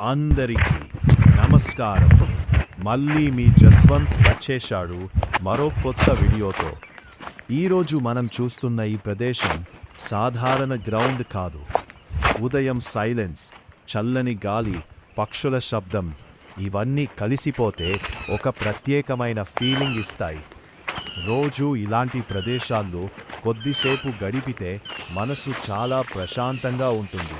అందరికీ నమస్కారం. మళ్ళీ మీ జస్వంత్ వచ్చేశాడు మరో కొత్త వీడియోతో. ఈరోజు మనం చూస్తున్న ఈ ప్రదేశం సాధారణ గ్రౌండ్ కాదు. ఉదయం సైలెన్స్, చల్లని గాలి, పక్షుల శబ్దం ఇవన్నీ కలిసిపోతే ఒక ప్రత్యేకమైన ఫీలింగ్ ఇస్తాయి. రోజు ఇలాంటి ప్రదేశాల్లో కొద్దిసేపు గడిపితే మనసు చాలా ప్రశాంతంగా ఉంటుంది.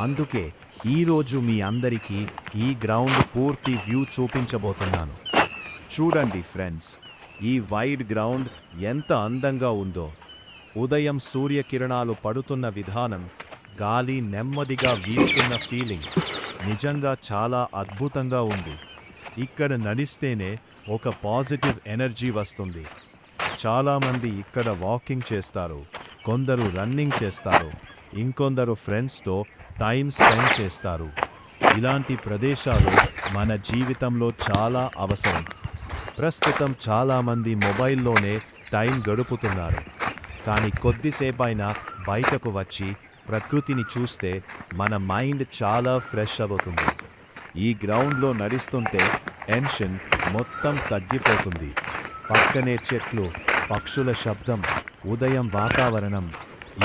అందుకే ఈరోజు మీ అందరికీ ఈ గ్రౌండ్ పూర్తి వ్యూ చూపించబోతున్నాను. చూడండి ఫ్రెండ్స్, ఈ వైడ్ గ్రౌండ్ ఎంత అందంగా ఉందో. ఉదయం సూర్యకిరణాలు పడుతున్న విధానం, గాలి నెమ్మదిగా వీస్తున్న ఫీలింగ్ నిజంగా చాలా అద్భుతంగా ఉంది. ఇక్కడ నడిస్తేనే ఒక పాజిటివ్ ఎనర్జీ వస్తుంది. చాలామంది ఇక్కడ వాకింగ్ చేస్తారు, కొందరు రన్నింగ్ చేస్తారు, ఇంకొందరు ఫ్రెండ్స్తో టైం స్పెండ్ చేస్తారు. ఇలాంటి ప్రదేశాలు మన జీవితంలో చాలా అవసరం. ప్రస్తుతం చాలామంది మొబైల్లోనే టైం గడుపుతున్నారు. కానీ కొద్దిసేపైనా బయటకు వచ్చి ప్రకృతిని చూస్తే మన మైండ్ చాలా ఫ్రెష్ అవుతుంది. ఈ గ్రౌండ్లో నడుస్తుంటే టెన్షన్ మొత్తం తగ్గిపోతుంది. పక్కనే చెట్లు, పక్షుల శబ్దం, ఉదయం వాతావరణం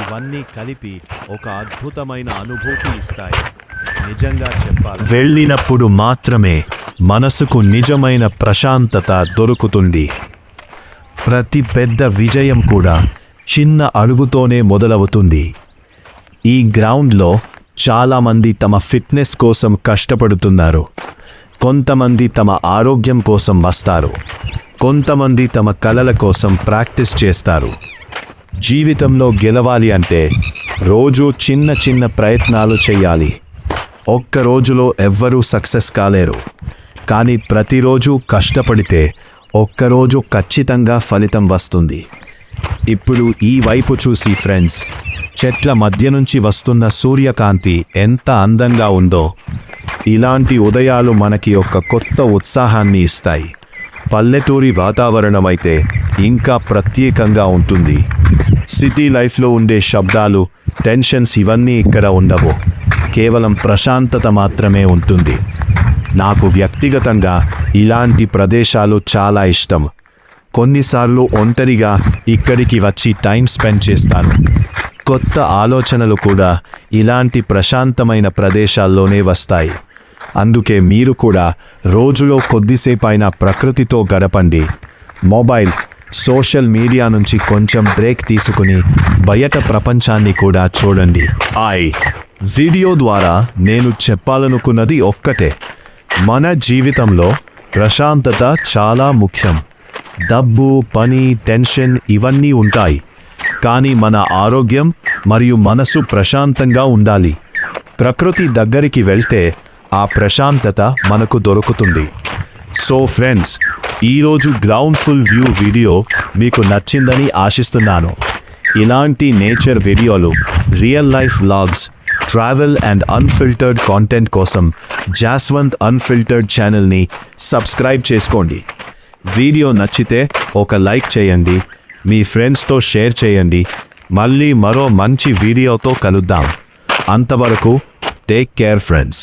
ఇవన్నీ కలిపి ఒక అద్భుతమైన అనుభూతి ఇస్తాయి. నిజంగా చెప్పాలి, వెళ్ళినప్పుడు మాత్రమే మనసుకు నిజమైన ప్రశాంతత దొరుకుతుంది. ప్రతి పెద్ద విజయం కూడా చిన్న అడుగుతోనే మొదలవుతుంది. ఈ గ్రౌండ్లో చాలామంది తమ ఫిట్నెస్ కోసం కష్టపడుతున్నారు. కొంతమంది తమ ఆరోగ్యం కోసం వస్తారు, కొంతమంది తమ కలల కోసం ప్రాక్టీస్ చేస్తారు. జీవితంలో గెలవాలి అంటే రోజు చిన్న చిన్న ప్రయత్నాలు చేయాలి. ఒక్క రోజులో ఎవ్వరూ సక్సెస్ కాలేరు. కానీ ప్రతిరోజు కష్టపడితే ఒక్కరోజు ఖచ్చితంగా ఫలితం వస్తుంది. ఇప్పుడు ఈ వైపు చూసి ఫ్రెండ్స్, చెట్ల మధ్య నుంచి వస్తున్న సూర్యకాంతి ఎంత అందంగా ఉందో. ఇలాంటి ఉదయాలు మనకి ఒక కొత్త ఉత్సాహాన్ని ఇస్తాయి. పల్లెటూరి వాతావరణం అయితే ఇంకా ప్రత్యేకంగా ఉంటుంది. సిటీ లైఫ్లో ఉండే శబ్దాలు, టెన్షన్స్ ఇవన్నీ ఇక్కడ ఉండవు. కేవలం ప్రశాంతత మాత్రమే ఉంటుంది. నాకు వ్యక్తిగతంగా ఇలాంటి ప్రదేశాలు చాలా ఇష్టం. కొన్నిసార్లు ఒంటరిగా ఇక్కడికి వచ్చి టైం స్పెండ్ చేస్తాను. కొత్త ఆలోచనలు కూడా ఇలాంటి ప్రశాంతమైన ప్రదేశాల్లోనే వస్తాయి. అందుకే మీరు కూడా రోజులో కొద్దిసేపైనా ప్రకృతితో గడపండి. మొబైల్, సోషల్ మీడియా నుంచి కొంచెం బ్రేక్ తీసుకుని బయట ప్రపంచాన్ని కూడా చూడండి. వీడియో ద్వారా నేను చెప్పాలనుకున్నది ఒక్కటే: మన జీవితంలో ప్రశాంతత చాలా ముఖ్యం. డబ్బు, పని, టెన్షన్ ఇవన్నీ ఉంటాయి. కానీ మన ఆరోగ్యం మరియు మనసు ప్రశాంతంగా ఉండాలి. ప్రకృతి దగ్గరికి వెళ్తే ఆ ప్రశాంతత మనకు దొరుకుతుంది. సో ఫ్రెండ్స్, ఈరోజు గ్రౌండ్ ఫుల్ వ్యూ వీడియో మీకు నచ్చిందని ఆశిస్తున్నాను. ఇలాంటి నేచర్ వీడియోలు, real life vlogs, travel and unfiltered content కోసం జస్వంత్ అన్ఫిల్టర్డ్ ఛానల్ని సబ్స్క్రైబ్ చేసుకోండి. వీడియో నచ్చితే ఒక లైక్ చేయండి, మీ ఫ్రెండ్స్తో షేర్ చేయండి. మళ్ళీ మరో మంచి వీడియోతో కలుద్దాం. అంతవరకు టేక్ కేర్ ఫ్రెండ్స్.